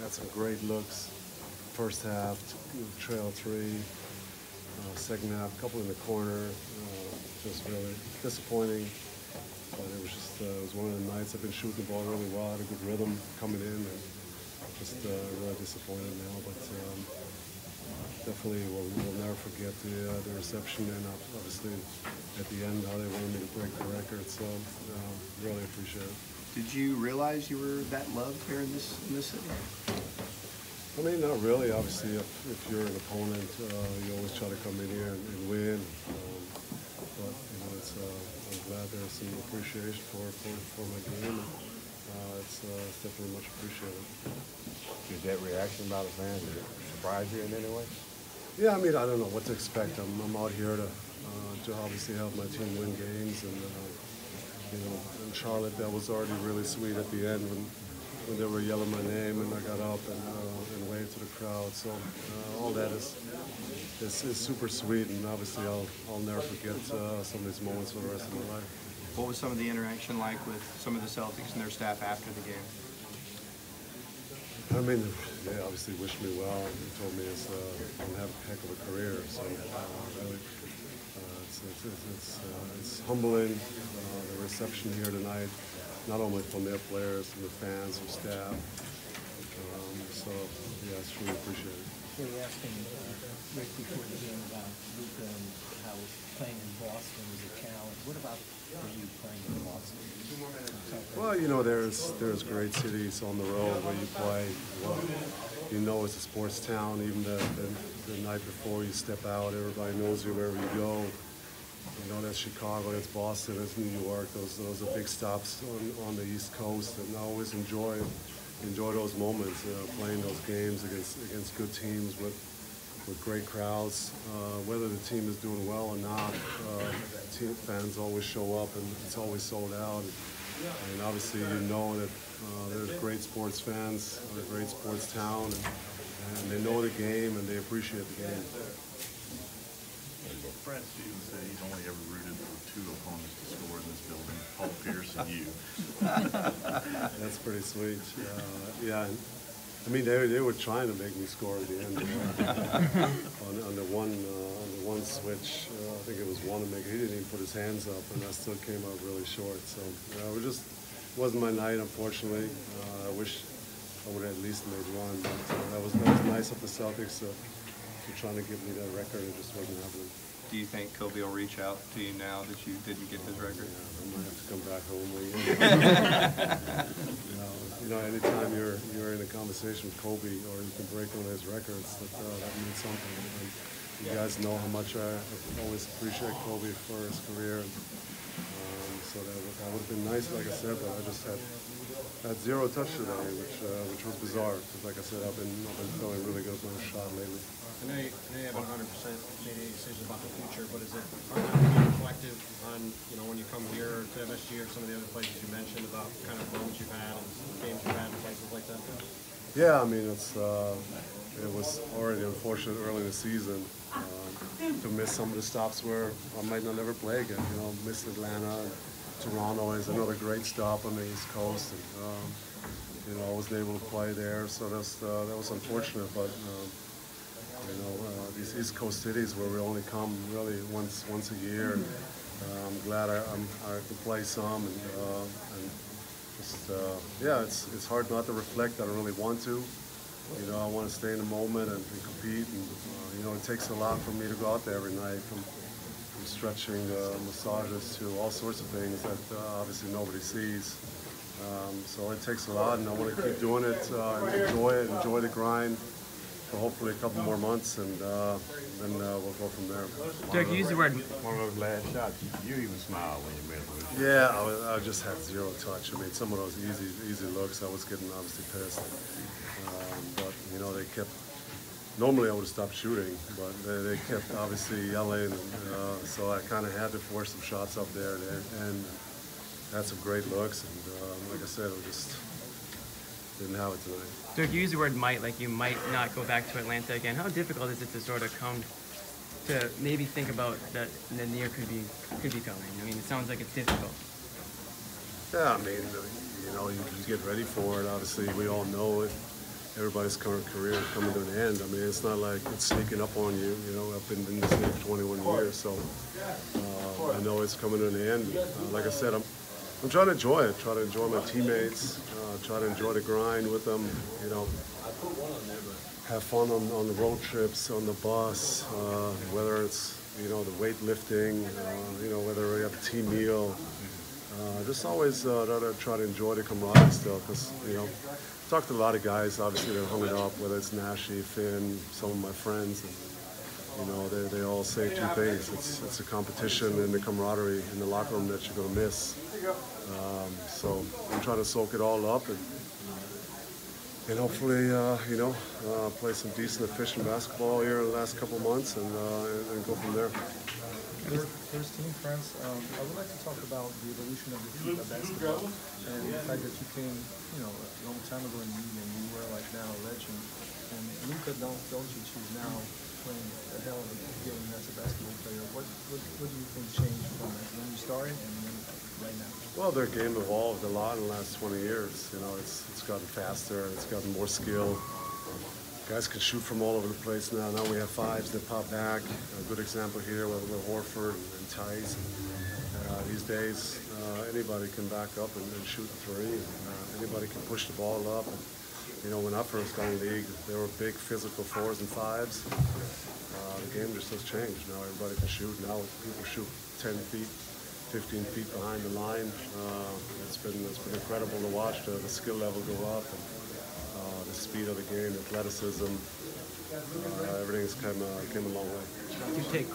had some great looks. First half, trail 3. Second half, a couple in the corner. Just really disappointing. But it was just it was one of the nights I've been shooting the ball really well. Had a good rhythm coming in, and just really disappointed now. But definitely we'll never forget the reception, and obviously at the end how they wanted me to break the record. So really appreciate it. Did you realize you were that loved here in this city? I mean, not really. Obviously, if you're an opponent, you always try to come in here and win. But I'm glad there's some appreciation for my game. It's definitely much appreciated. Did that reaction by the fans surprise you in any way? Yeah, I mean, I don't know what to expect. I'm out here to obviously help my team win games, and in Charlotte, that was already really sweet at the end when they were yelling my name, and I got up and waved to the crowd. So all that is super sweet, and obviously I'll never forget some of these moments for the rest of my life. What was some of the interaction like with some of the Celtics and their staff after the game? I mean, they obviously wished me well and told me I'm going to have a heck of a career. So really, it's humbling, the reception here tonight, not only from their players, from the fans, from staff. So yeah, it's truly appreciated. They were asking Rick before the game about Luka and how playing in Boston was a challenge. What about for you playing in Boston? Well, there's great cities on the road where you play. Well, it's a sports town. Even the night before you step out, everybody knows you wherever you go. That's Chicago, that's Boston, that's New York. Those are big stops on the East Coast, and I always enjoy those moments, playing those games against good teams with great crowds. Whether the team is doing well or not, team fans always show up, and it's always sold out. And obviously, that there's great sports fans, a great sports town, and they know the game and they appreciate the game. Brad Stevens said he's only ever rooted for 2 opponents to score in this building, Paul Pierce and you. That's pretty sweet. Yeah, I mean they were trying to make me score at the end. on the one switch, I think it was Wanamaker. He didn't even put his hands up, and I still came out really short. So it wasn't my night, unfortunately. I wish I would have at least made one, but that was nice of the Celtics to trying to give me that record. It just wasn't happening. Do you think Kobe will reach out to you now that you didn't get his record? Yeah, I might have to come back home again. Anytime you're in a conversation with Kobe or you can break one of his records, that means something. And you guys know how much I always appreciate Kobe for his career. So that would have been nice, like I said, but I just had 0 touch today, which was bizarre. Because, like I said, I've been feeling really good with my shot lately. I know you haven't 100% made any decisions about the future, but is it hard not to be reflective on, when you come here to MSG or some of the other places you mentioned about kind of moments you've had and games you've had and places like that? Yeah, I mean, it was already unfortunate early in the season to miss some of the stops where I might not ever play again. Miss Atlanta, Toronto is another great stop on the East Coast, and I wasn't able to play there, so that was unfortunate, but. These East Coast cities where we only come really once a year. And, I'm glad I can play some, and just it's hard not to reflect. I don't really want to. I want to stay in the moment and compete. And it takes a lot for me to go out there every night, from stretching, massages to all sorts of things that obviously nobody sees. So it takes a lot, and I want to keep doing it, and enjoy the grind. For hopefully a couple more months, and then we'll go from there. Dirk, you used the word. One of those last shots, you even smiled when you made it. Yeah, I just had 0 touch. I mean, some of those easy looks, I was getting obviously pissed. But they kept. Normally I would have stopped shooting, but they kept obviously yelling, and so I kind of had to force some shots up there, and had some great looks. And like I said, I just didn't have it tonight. Dirk, you use the word might, like you might not go back to Atlanta again. How difficult is it to sort of come to maybe think about that the near could be coming? I mean, it sounds like it's difficult. Yeah, I mean, you get ready for it. Obviously, we all know it. everybody's current career is coming to an end. I mean, it's not like it's sneaking up on you. You know, I've been in this league 21 years, so I know it's coming to an end. Like I said, I'm trying to enjoy it. Try to enjoy my teammates. Try to enjoy the grind with them. You know, have fun on the road trips, on the bus, whether it's the weightlifting, whether we have a team meal. Just always try to enjoy the camaraderie still, because talked to a lot of guys. Obviously, they're hung it up. Whether it's Nashi, Finn, some of my friends, and they all say two things: it's a competition and the camaraderie in the locker room that you're going to miss. So I'm trying to soak it all up and hopefully play some decent, efficient basketball here in the last couple of months and go from there. First team, friends, I would like to talk about the evolution of the FIBA basketball and the fact that you came, a long time ago in the league and you were like now a legend. And Luka Doncic is now playing a hell of a game as a basketball player. What do you think changed from when you started and then right now? Well, their game evolved a lot in the last 20 years. It's gotten faster, it's gotten more skill. Guys can shoot from all over the place now. Now we have fives that pop back. A good example here with Horford and Tice. These days, anybody can back up and shoot a three. Anybody can push the ball up. When I first got in the league, there were big physical fours and fives. The game just has changed. Now everybody can shoot. Now people shoot 10 feet, 15 feet behind the line. It's been incredible to watch the skill level go up. And, the speed of the game, athleticism, everything's came a long way.